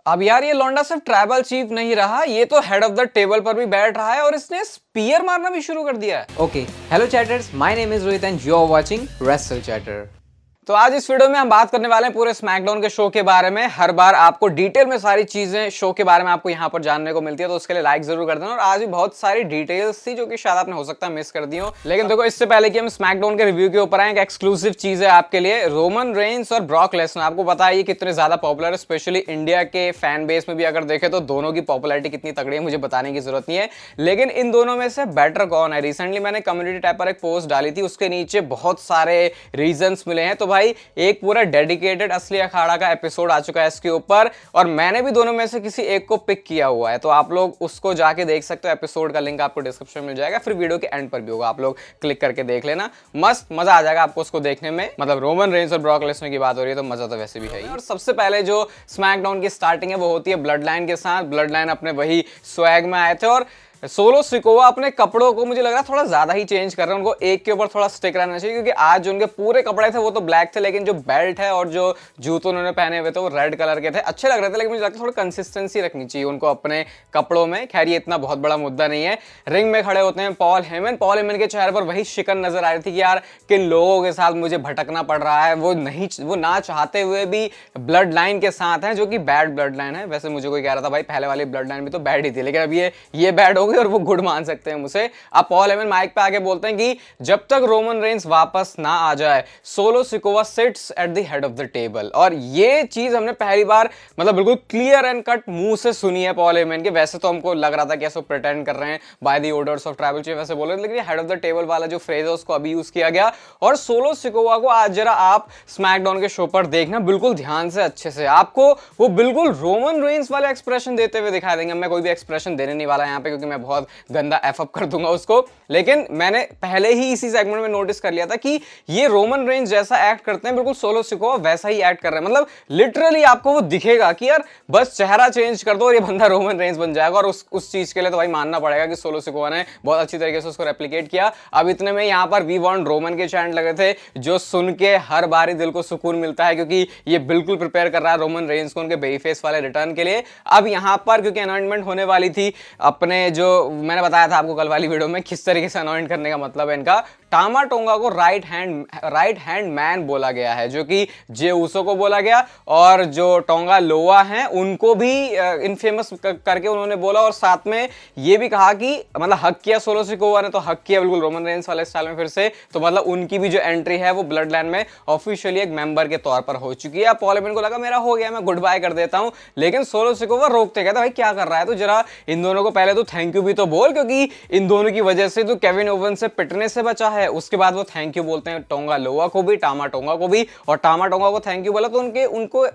अब यार ये लौंडा सिर्फ ट्राइबल चीफ नहीं रहा, ये तो हेड ऑफ द टेबल पर भी बैठ रहा है और इसने स्पीयर मारना भी शुरू कर दिया है। Okay, hello chatters, my name is Rohit and you are watching Wrestle Chatter. तो आज इस वीडियो में हम बात करने वाले हैं पूरे स्मैकडाउन के शो के बारे में। हर बार आपको डिटेल में सारी चीजें शो के बारे में आपको यहाँ पर जानने को मिलती है, तो उसके लिए लाइक जरूर कर देना। और आज भी बहुत सारी डिटेल्स थी जो कि शायद आपने हो सकता है मिस कर दी हो, लेकिन देखो इससे पहले कि हम स्मैकडाउन के रिव्यू के ऊपर आए, एक एक्सक्लूसिव चीज है आपके लिए। रोमन रेंस और ब्रॉक लेसनर, आपको पता है ये कितने ज्यादा पॉपुलर है, स्पेशली इंडिया के फैन बेस में भी अगर देखें तो दोनों की पॉपुलैरिटी कितनी तगड़ी है मुझे बताने की जरूरत नहीं है। लेकिन इन दोनों में से बेटर कौन है? रिसेंटली मैंने कम्युनिटी टैब पर एक पोस्ट डाली थी, उसके नीचे बहुत सारे रीजंस मिले हैं। तो भाई एक पूरा डेडिकेटेड असली अखाड़ा का एपिसोड आ चुका है इसके ऊपर, और मैंने भी दोनों में से किसी एक को पिक किया हुआ है, तो आप लोग उसको जाके देख सकते हो। एपिसोड का लिंक आपको डिस्क्रिप्शन में मिल जाएगा, फिर वीडियो के एंड पर भी होगा, आप लोग क्लिक करके देख लेना। मस्त मजा आ जाएगा आपको उसको देखने में। मतलब रोमन रेंस और ब्रॉक लेसनर की बात हो रही है तो मजा तो वैसे भी है। और सबसे पहले जो स्मैकडाउन की स्टार्टिंग है वो होती है ब्लड लाइन के साथ। ब्लड लाइन अपने वही स्वैग में आए थे और सोलो सिकोवा अपने कपड़ों को मुझे लग रहा है थोड़ा ज्यादा ही चेंज कर रहे हैं, उनको एक के ऊपर थोड़ा स्टिक रहना चाहिए, क्योंकि आज जो उनके पूरे कपड़े थे वो तो ब्लैक थे, लेकिन जो बेल्ट है और जो जूते उन्होंने पहने हुए थे वो रेड कलर के थे। अच्छे लग रहे थे, लेकिन मुझे लगता है थोड़ा कंसिस्टेंसी रखनी चाहिए उनको अपने कपड़ों में। खैर ये इतना बहुत बड़ा मुद्दा नहीं है। रिंग में खड़े होते हैं पॉल हेमन के चेहरे पर वही शिकन नजर आ रही थी कि यार किन लोगों के साथ मुझे भटकना पड़ रहा है। वो ना चाहते हुए भी ब्लड लाइन के साथ है, जो कि बैड ब्लड लाइन है। वैसे मुझे कोई कह रहा था भाई पहले वाली ब्लड लाइन भी तो बैड ही थी, लेकिन अब ये बैड हो गई और वो गुड मान सकते हैं मुझे। अब पॉल हेमन माइक पे आके बोलते हैं कि जब तक रोमन रेंस वापस ना आ जाए, solo Sikoa seats at the head of the table. और ये चीज हमने पहली बार मतलब बिल्कुल क्लियर एंड कट मुंह से सुनी है पॉल हेमन के। वैसे तो हमको लग रहा था कि ऐसा प्रिटेंड कर रहे हैं by the orders of tribal chief वैसे बोल रहे हैं, लेकिन हेड ऑफ द टेबल वाला जो फ्रेज है उसको अभी यूज किया गया। और सोलो सिकोवा को आज जरा आप स्मैकडाउन के शो पर देखना बिल्कुल ध्यान से, अच्छे से। आपको वो बिल्कुल रोमन रेंस वाला एक्सप्रेशन देते हुए दिखा देंगे। मैं कोई भी एक्सप्रेशन देने नहीं वाला यहाँ पे, क्योंकि मैं बहुत गंदा एफ अप कर दूंगा उसको। लेकिन मैंने पहले ही इसी सेगमेंट में नोटिस कर लिया था कि ये रोमन रेंस जैसा एक्ट करते हैं, बिल्कुल सोलो सिकोवा वैसा ही एक्ट कर रहे हैं। मतलब लिटरली आपको वो दिखेगा कि यार बस चेहरा चेंज कर दो और ये बंदा रोमन रेंस बन जाएगा। और उस चीज के लिए तो भाई मानना पड़ेगा कि सोलो सिकोवा ने बहुत अच्छी तरीके से उसको रेप्लिकेट किया। अब इतने में यहाँ पर वी वांट रोमन के चैंट लगे थे, जो सुन के हर बार ही दिल को सुकून मिलता है, क्योंकि ये बिल्कुल प्रिपेयर कर रहा है रोमन रेंस को उनके बेबी फेस वाले रिटर्न के लिए। अब यहाँ पर क्योंकि अनाउंसमेंट होने वाली थी, अपने जो मैंने बताया था आपको कल वाली वीडियो में किस तरीके से अनॉइंट करने का मतलब है इनका। टामा टोंगा को राइट हैंड मैन बोला गया है, जो कि जे ऊसो को बोला गया, और जो टोंगा लोआ हैं उनको भी इनफेमस करके उन्होंने बोला। और साथ में ये भी कहा कि मतलब हक किया सोलो सिकोवा ने, तो हक किया बिल्कुल रोमन रेंस वाले स्टाइल में फिर से। तो मतलब उनकी भी जो एंट्री है वो ब्लड लाइन में ऑफिशियली एक मेंबर के तौर पर हो चुकी है। पॉल हेमन को लगा मेरा हो गया, मैं गुड बाय कर देता हूं, लेकिन सोलो सिकोवा रोकते कहता भाई क्या कर रहा है, तो जरा इन दोनों को पहले तो थैंक यू भी तो बोल, क्योंकि इन दोनों की वजह से तो केविन ओवन से पिटने से बचा है। उसके बाद वो थैंक यू बोलते हैं टोंगा लोआ को भी, टामा टोंगा को भी। और टामा टोंगा को थैंक यू बोला तो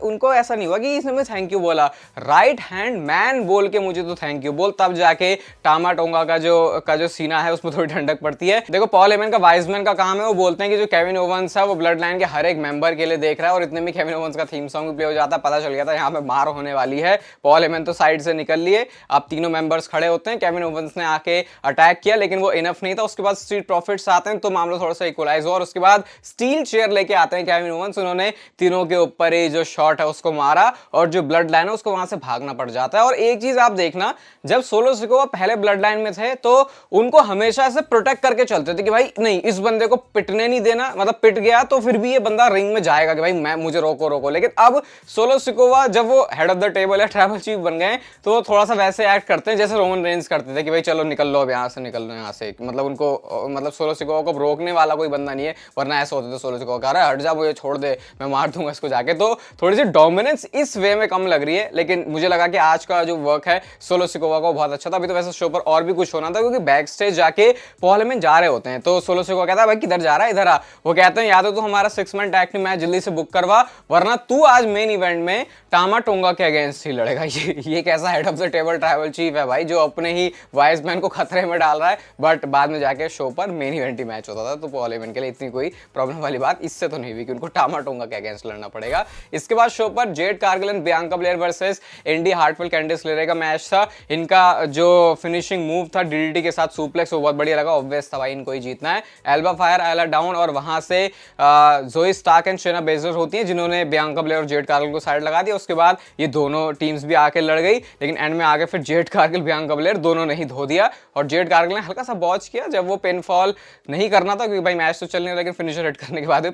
उनको ऐसा नहीं हुआ कि इसने मुझे थैंक यू बोला, राइट हैंड मैन बोल के मुझे तो थैंक यू बोल, तब जाके टामा टोंगा का जो सीना है उसमें थोड़ी ठंडक पड़ती है। देखो पॉल हेमन का वाइजमैन का काम है, वो बोलते हैं कि जो केविन ओवंस है वो ब्लड लाइन के हर एक मेंबर के लिए देख रहा है। और इतने में केविन ओवंस का थीम सॉन्ग भी प्ले हो जाता है, पता चल गया था यहाँ पे मार होने वाली है। पॉल हेमन तो साइड से निकल लिए, अब तीनों मेंबर्स खड़े होते हैं। केविन ओवंस ने आके अटैक किया, लेकिन वो इनफ नहीं था। उसके बाद स्ट्रीट प्रॉफिट्स आते हैं, तो मामला थोड़ा सा इक्वलाइज हुआ। और उसके बाद स्टील चेयर लेके आते हैं केविन ओवंस, उन्होंने तीनों के ऊपर ही जो शॉट है उसको मारा, और जो ब्लड लाइन है उसको वहां से भागना पड़ जाता है। और एक चीज आप देखना, जब सोलो सिकोवा पहले ब्लड लाइन में थे तो उनको हमेशा ऐसे प्रोटेक्ट करके चलते थे कि भाई नहीं इस बंदे को पिटने नहीं देना, मतलब पिट गया तो फिर भी ये बंदा रिंग में जाएगा कि भाई मुझे रोको। लेकिन अब सोलो सिकोवा जब वो हेड ऑफ द टेबल या ट्राइबल चीफ बन गए, तो वो थोड़ा सा वैसे एक्ट करते हैं जैसे रोमन रेंस करते थे कि भाई चलो निकल लो अब यहाँ से, निकल लो यहाँ से। मतलब उनको मतलब सोलो सिकोवा को रोकने वाला कोई बंदा नहीं है, वरना ऐसा होता था सोलो सिकोवा कह रहा है हट जा, मुझे छोड़ दे, मैं मार दूंगा इसको जाके। तो थोड़ी सी डोमिनेंस इस वे में कम लग रही है, लेकिन मुझे लगा कि आज का जो वर्क है सोलो सिकोवा को बहुत अच्छा था। अभी तो वैसे शो पर और भी कुछ होना था, क्योंकि बैक स्टेज जाके पॉल हेमन जा रहे होते हैं, तो सोलो सिकोवा कहता है भाई किधर जा रहा है, इधर आ। वो कहते हैं या तो तू हमारा 6 मैन टैग टीम मैच जल्दी से बुक करवा, वरना तू आज मेन इवेंट में टामा टोंगा के अगेंस्ट ही लड़ेगा। ये कैसा head of the table tribal chief है भाई, जो अपने ही वाइस मैन को खतरे में डाल रहा है, बट बाद में जाके शो पर मेन इवेंट ही मैच होता था, तो पॉल हेमन के लिए इतनी कोई प्रॉब्लम वाली बात इससे तो नहीं हुई कि उनको टामाटोंगा के अगेंस्ट लड़ना पड़ेगा। इसके बाद शो पर Jade Cargill and Bianca Belair versus Indi Hartwell Candice LeRae का मैच था। इनका जो फिनिशिंग मूव था डीडीटी के साथ सुप्लेक्स, वो बहुत बढ़िया लगा। ऑब्वियस था भाई इनको ही जीतना है। एल्बा फायर, एला डाउन और वहां से जोई स्टार्क एंड शेना बेजर होती हैं जिन्होंने बियांका ब्लेयर और जेड कारगिल को साइड लगा दिया। उसके बाद ये दोनों टीम्स भी आके लड़ गई, लेकिन एंड में आगे फिर जेड कारगिल बियांका ब्लेयर दोनों ने ही धो दिया और जेड कारगिल ने हल्का सा बॉच किया जब वो पिनफॉल नहीं करना था, क्योंकि भाई मैच तो चल नहीं, लेकिन फिनिशर हिट करने के बाद वो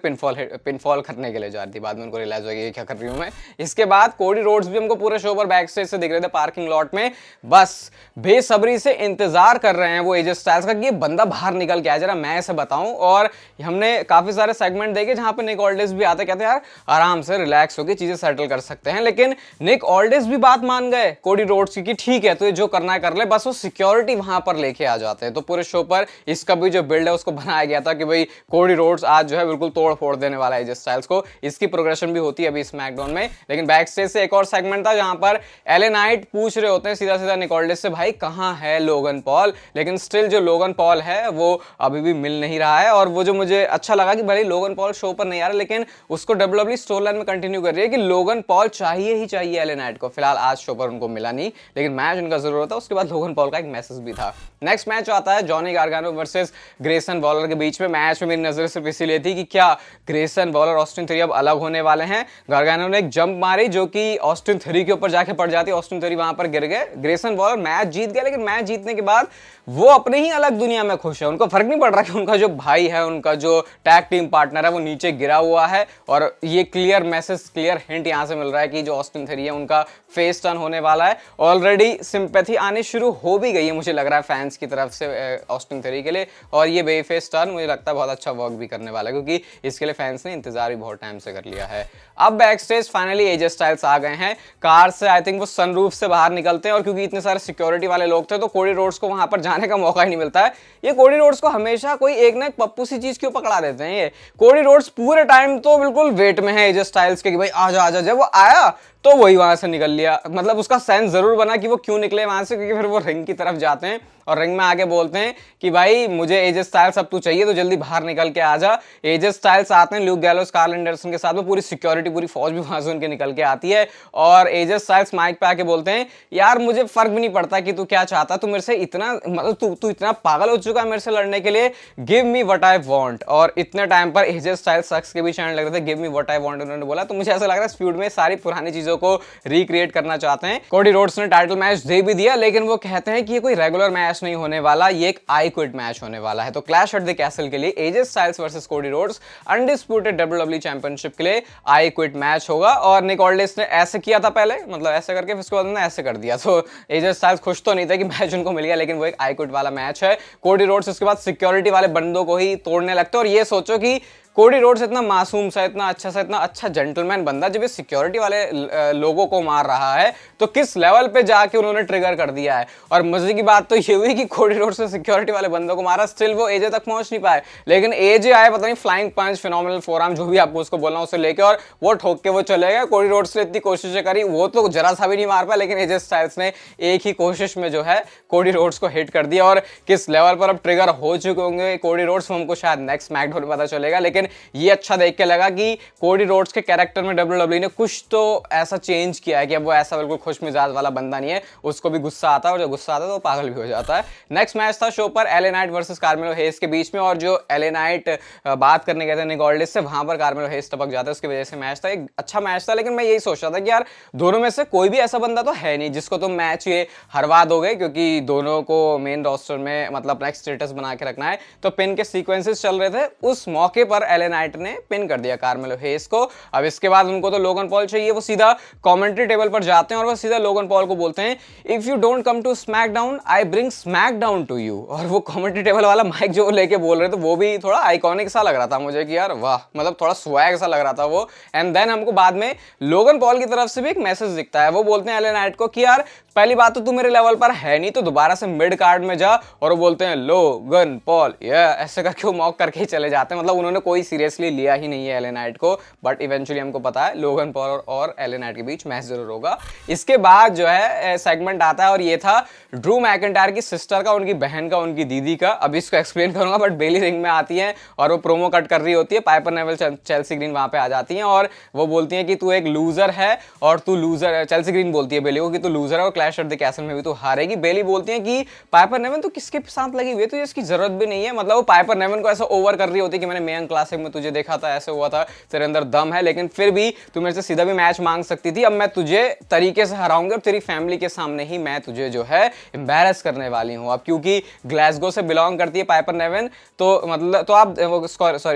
पिनफॉल करने के लिए जा रही थी। बाद में उनको रियलाइज हो गया क्या कर रही हूं मैं। इसके बाद कोडी रोड्स भी हमको पूरे शो पर बैक स्टेज से दिख रहे थे पार्किंग लॉट में, बस बेसब्री से इंतजार कर रहे हैं वो एजे स्टाइल्स का कि ये बंदा बाहर निकल के आए, जरा मैं इसे बताऊं। और हमने काफी सारे सेगमेंट देखे जहां पे निक ऑल्डिस भी आते, कहते यार आराम से रिलैक्स होकर चीजें सेटल कर सकते हैं, लेकिन निक ऑल्डिस भी बात मान गए कोडी रोड्स की, ठीक है तो ये जो करना है कर ले, बस वो सिक्योरिटी वहां पर लेके आ जाते हैं। तो पूरे शो पर इसका भी जो बिल्ड है उसको बनाया गया था कि भाई कोडी रोड्स आज जो है बिल्कुल तोड़ फोड़ देने वाला है एजे स्टाइल्स को। इसकी प्रोग्रेशन भी होती है अभी स्मैकडाउन में। लेकिन बैक स्टेज से एक और सेगमेंट था जहां पर एले नाइट पूछ रहे होते हैं सीधा सीधा निक ऑल्डिस से, भाई कहां है लोगन पॉल, लेकिन स्टिल जो लोगन पॉल है वो अभी भी मिल नहीं रहा है। और वो जो मुझे अच्छा लगा कि भले लोगन पॉल शो पर नहीं आ रहा, लेकिन उसको डब्ल्यूडब्ल्यूई स्टोरी लाइन में कंटिन्यू कर रही है कि लोगन पॉल चाहिए ही चाहिए एले नाइट को। फिलहाल आज शो पर उनको मिला नहीं, लेकिन मैच उनका जरूर होता। उसके बाद लोगन पॉल का एक मैसेज भी था। नेक्स्ट मैच आता है Johnny Gargano versus Grayson Waller के बीच में। मैच में मेरी नजर सिर्फ इसीलिए थी कि क्या ग्रेसन वॉलर ऑस्टिन थ्योरी अब अलग होने वाले हैं। गार्गानो ने एक जंप मारी जो कि ऑस्टिन थ्योरी के ऊपर जाके पड़ जाती, ऑस्टिन थ्योरी वहां पर गिर गए। ग्रेसन वॉलर मैच जीत गया, लेकिन मैच जीतने के बाद वो अपने ही अलग दुनिया में खुश है। उनको फर्क नहीं पड़ रहा कि उनका जो भाई है, उनका जो टैग टीम पार्टनर है वो नीचे गिरा हुआ है। और ये क्लियर मैसेज, क्लियर हिंट यहां से मिल रहा है कि जो ऑस्टिन थ्योरी है उनका फेस टर्न होने वाला है। ऑलरेडी सिंपैथी आने शुरू हो भी गई है मुझे लग रहा है फैंस की तरफ से ऑस्टिन थ्योरी के लिए, और ये बेफेस टर्न मुझे लगता है बहुत अच्छा वर्क भी करने वाला है, क्योंकि इसके लिए फैंस ने इंतजार भी बहुत टाइम से कर लिया है। अब back stage finally AJ Styles आ गए हैं कार से, आई थिंक वो सनरूफ से बाहर निकलते हैं, और क्योंकि इतने सारे सिक्योरिटी वाले लोग थे तो कोडी रोड्स को वहां पर जाने का मौका ही नहीं मिलता है। ये कोडी रोड्स को हमेशा कोई एक ना एक पप्पू सी चीज क्यों पकड़ा देते हैं। ये कोडी रोड्स पूरे टाइम तो बिल्कुल वेट में है एजे स्टाइल्स के कि भाई आजा आजा, जब वो आया तो वही वहां से निकल लिया। मतलब उसका सेंस जरूर बना कि वो क्यों निकले वहां से, क्योंकि फिर वो रिंग की तरफ जाते हैं और रिंग में आके बोलते हैं कि भाई मुझे एजे स्टाइल्स अब तू चाहिए तो जल्दी बाहर निकल के आ जा। एजे स्टाइल्स आते हैं ल्यूक गैलोस, कार्ल एंडरसन के साथ में, पूरी सिक्योरिटी पूरी फौज भी वहां से उनके निकल के आती है। और एजे स्टाइल्स माइक पे आके बोलते हैं यार मुझे फर्क भी नहीं पड़ता कि तू क्या चाहता, तू मेरे से इतना मतलब तू इतना पागल हो चुका है मेरे से लड़ने के लिए, give me what I want. और इतने टाइम पर एजे स्टाइल्स सक्स के भी चैनल लग रहे थे give me what I want उन्होंने बोला, तो मुझे ऐसा लग रहा है इस फ्यूड में सारी पुरानी चीजों को क्रिएट करना चाहते हैं। कोडी रोड्स ने टाइटल मैच दे भी दिया, लेकिन वो कहते हैं कि ये कोई रेगुलर मैच नहीं होने वाला, ये एक आई क्विट मैच होने वाला है। तो क्लैश एट द कैसल के लिए AJ Styles versus Cody Rhodes undisputed WWE championship के लिए आई क्विट मैच होगा। और निक ऑल्डिस ने ऐसे किया था पहले, मतलब ऐसे करके, फिर उसके बाद उन्होंने ऐसे कर दिया। तो एजे स्टाइल्स खुश तो नहीं थे कि मैच उनको मिल गया, लेकिन वो एक आई क्विट वाला मैच है। कोडी रोड्स इसके बाद सिक्योरिटी वाले बंदों को ही तोड़ने लगते हैं। और ये सोचो कि कोडी रोड्स इतना मासूम सा, इतना अच्छा जेंटलमैन बंदा जब ये सिक्योरिटी वाले लोगों को मार रहा है तो किस लेवल पे जाके उन्होंने ट्रिगर कर दिया है। और मजे की बात तो ये हुई कि कोडी रोड्स ने सिक्योरिटी वाले बंदों को मारा, स्टिल वो एजे तक पहुंच नहीं पाए, लेकिन एजे आए पता नहीं फ्लाइंग पंच, फिनोमिनल फोरआर्म, जो भी आपको उसको बोलना उसे लेके, और वो ठोक के वो चले गए। कोडी रोड्स ने इतनी कोशिशें करी, वो तो जरा सा भी नहीं मार पाया, लेकिन एजे स्टाइल्स ने एक ही कोशिश में जो है कोडी रोड्स को हिट कर दिया। और किस लेवल पर अब ट्रिगर हो चुके होंगे कोडी रोड्स, हमको शायद नेक्स्ट स्मैकडाउन में पता चलेगा। लेकिन ये अच्छा देख के लगा कि कोडी रोड्स के कैरेक्टर में डब्ल्यूडब्ल्यूई ने कुछ तो ऐसा चेंज किया है कि अब वो ऐसा बिल्कुल खुश मिजाज वाला बंदा नहीं है, उसको भी गुस्सा आता है, और जब गुस्सा आता है तो वो पागल भी हो जाता है। नेक्स्ट मैच था शो पर एले नाइट वर्सेस कार्मेलो हेस के बीच में, और जो एले नाइट बात करने गए थे निक ऑल्डिस से, वहां पर कार्मेलो हेस टपक जाता है, उसकी वजह से मैच था एक अच्छा मैच था। लेकिन मैं यही सोच रहा था कि यार दोनों में से कोई भी ऐसा बंदा तो है नहीं जिसको तुम मैच ये हरवा दोगे, क्योंकि दोनों को मेन रोस्टर में मतलब नेक्स्ट स्टेटस बना के रखना है। तो पिन के सीक्वेंसेस चल रहे थे, उस मौके पर एले नाइट ने पिन कर दिया कार्मेलो हेस को। अब इसके बाद उनको तो लोगन पॉल चाहिए, वो सीधा कमेंट्री टेबल पर जाते हैं और वो सीधा लोगन पॉल को बोलते हैं if you don't come to SmackDown I bring SmackDown to you. और वो कमेंट्री टेबल वाला माइक जो लेके बोल रहे थे वो भी थोड़ा आइकॉनिक सा लग रहा था मुझे कि यार वाह, मतलब थोड़ा स्वैग सा लग रहा था वो। एंड देन हमको बाद में लोगन पॉल की तरफ से भी एक मैसेज दिखता है, वो बोलते हैं एले नाइट को कि यार पहली बात तो तू मेरे लेवल पर है नहीं, तो दोबारा से मिड कार्ड में जा। और वो बोलते हैं लोगन पॉल, ये ऐसे करके वो मॉक करके ही चले जाते हैं। मतलब उन्होंने कोई सीरियसली लिया ही नहीं है एलए नाइट को, बट इवेंचुअली हमको पता है लोगन पॉल और एलए नाइट के बीच मैच जरूर होगा। इसके बाद जो है सेगमेंट आता है और ये था ड्रू मैकिंटायर की सिस्टर का, उनकी बहन का, उनकी दीदी का। अब इसको एक्सप्लेन करूंगा, बट बेली रिंग में आती है और वो प्रोमो कट कर रही होती है। पाइपर नेवल, चेल्सी ग्रीन वहां पे आ जाती हैं और वो बोलती हैं कि तू एक लूजर है और तू लूजर है। चेल्सी ग्रीन बोलती है बेली को कि तू लूजर है और क्लैश एट द कैसल में भी तू हारेगी। बेली बोलती है कि पाइपर नेवन तू किसके साथ लगी हुई है, तुझे इसकी जरूरत भी नहीं है। मतलब वो पाइपर नेवन को ऐसा ओवर कर रही होती है कि मैंने मेयन क्लासिक में तुझे देखा था, ऐसे हुआ था, तेरे अंदर दम है, लेकिन फिर भी तू मेरे से सीधा भी मैच मांग सकती थी। अब मैं तुझे तरीके से हराऊंगी और तेरी फैमिली के सामने ही मैं तुझे जो है एम्बैरस करने वाली हूं। अब क्योंकि ग्लासगो से बिलोंग करती है पाइपर नेवन, तो मतलब तो आप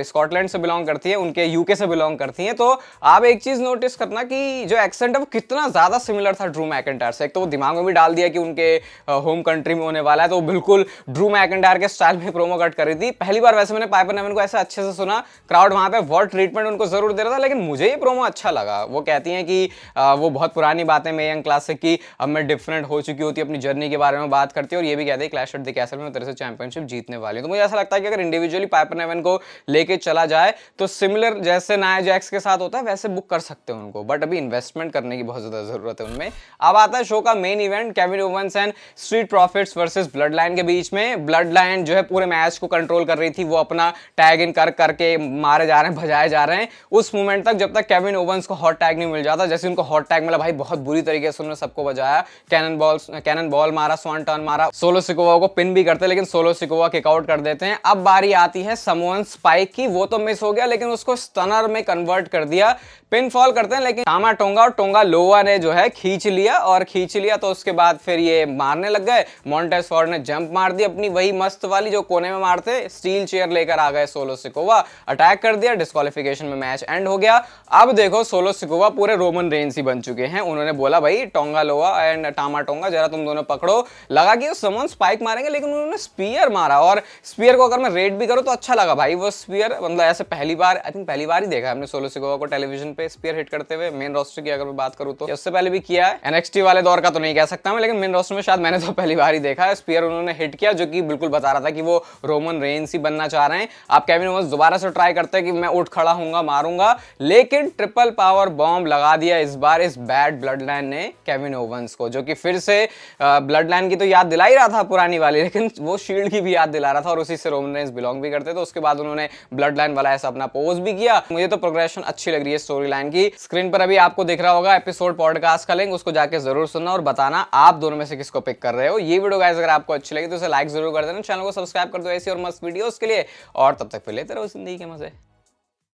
स्कॉटलैंड से बिलोंग करती है, उनके यूके से बिलोंग करती हैं, तो आप एक चीज नोटिस करना कि जो एक्सेंट है वो कितना ज्यादा सिमिलर था ड्रू मैकिंटायर से। एक तो वो दिमाग में भी डाल दिया कि उनके होम कंट्री में होने वाला है, तो बिल्कुल ड्रू मैकिंटायर के स्टाइल में प्रोमो कट कर रही थी। पहली बार वैसे मैंने पाइपर नेवन को ऐसे अच्छे से सुना, क्राउड वहां पे वर्ड ट्रीटमेंट उनको जरूर दे रहा था, लेकिन मुझे ये प्रोमो अच्छा लगा। वो कहती हैं कि वो बहुत पुरानी बातें में यंग क्लासिक की, अब मैं डिफरेंट हो चुकी होती है, अपनी जर्नी के बारे में बात करती है और ये भी कहती है क्लैश एट द कैसल में तेरे से चैंपियनशिप जीतने वाली है। तो मुझे ऐसा लगता है कि अगर इंडिविजुअली पाइपर नेवन को लेके चला जाए तो सिमिलर जैसे नाया जैक्स के साथ होता है वैसे बुक कर सकते हैं उनको, बट अभी इन्वेस्टमेंट करने की बहुत ज्यादा जरूरत है उनमें। अब आता है शो का main event, Kevin Owens and street profits versus blood line के बीच में। ब्लड लाइन जो है पूरे मैच को कंट्रोल कर रही थी, वो अपना टैग इन कर करके मारे जा रहे हैं, भजाए जा रहे हैं उस मोमेंट तक जब तक केविन ओवेंस को हॉट टैग नहीं मिल जाता। जैसे उनको हॉट टैग मिला, भाई बहुत बुरी तरीके से उन्होंने सबको बजाया, कैनन बॉल मारा, स्वान टर्न मारा, सोलो सिकोवा को पिन भी करते लेकिन सोलो सिकोवा किक आउट कर देते हैं। अब बारी आती है समोन स्पाइक की, वो तो मिस हो गया लेकिन उसको स्टनर में कन्वर्ट कर दिया, पिन फॉल करते हैं, लेकिन टामा टोंगा और टोंगा लोवा ने जो है खींच लिया तो उसके बाद फिर ये मारने लग गए। मॉन्टेज फॉर्ड ने जंप मार दी अपनी वही मस्त वाली जो कोने में मारते, स्टील चेयर लेकर आ गए सोलो सिकोवा, अटैक कर दिया, डिस्क्वालिफिकेशन में मैच एंड हो गया। अब देखो सोलो सिकोवा पूरे रोमन रेंस ही बन चुके हैं। उन्होंने बोला भाई टोंगा लोवा एंड टामा टोंगा जरा तुम दोनों पकड़ो। लगा कि समोन स्पाइक मारेंगे लेकिन उन्होंने स्पीयर मारा, और स्पीयर को अगर मैं रेट भी करूं तो अच्छा लगा भाई वो स्पीयर, मतलब ऐसे पहली बार ही देखा हमने सोलो सिकोवा को टेलीविजन पे स्पीयर हिट करते हुए। मेन रोस्टर की अगर मैं बात करूं तो उससे पहले भी किया है, एनएक्सटी वाले दौर का तो नहीं कह सकता मैं, लेकिन मेन रोस्टर में शायद मैंने तो पहली बार ही देखा है स्पीयर उन्होंने हिट किया, जो कि बिल्कुल बता रहा था कि वो रोमन रेंस ही बनना चाह रहे हैं। आप केविन ओवेंस दोबारा से ट्राई करते हैं कि मैं उठ खड़ा हूंगा, मारूंगा, लेकिन ट्रिपल पावर बॉम्ब लगा दिया इस बार इस बैड ब्लड लाइन ने केविन ओवेंस को, जो कि फिर से ब्लड लाइन की तो याद दिला ही रहा था पुरानी वाली, लेकिन वो शील्ड की भी याद दिला रहा था और उसी से रोमन रेंस बिलोंग भी करते। तो उसके बाद उन्होंने ब्लड लाइन वाला ऐसा अपना पोज भी किया। मुझे तो प्रोग्रेशन अच्छी लग रही है स्टोरी लाइन की। स्क्रीन पर अभी आपको दिख रहा होगा एपिसोड पॉडकास्ट का लिंक, उसको जाके जरूर सुनना और बताना आप दोनों में से किसको पिक कर रहे हो। ये वीडियो गाइस अगर आपको अच्छी लगी तो इसे लाइक जरूर कर देना, चैनल को सब्सक्राइब कर दो ऐसी और मस्त वीडियोस के लिए, और तब तक फिर लेते रहो जिंदगी के मजे।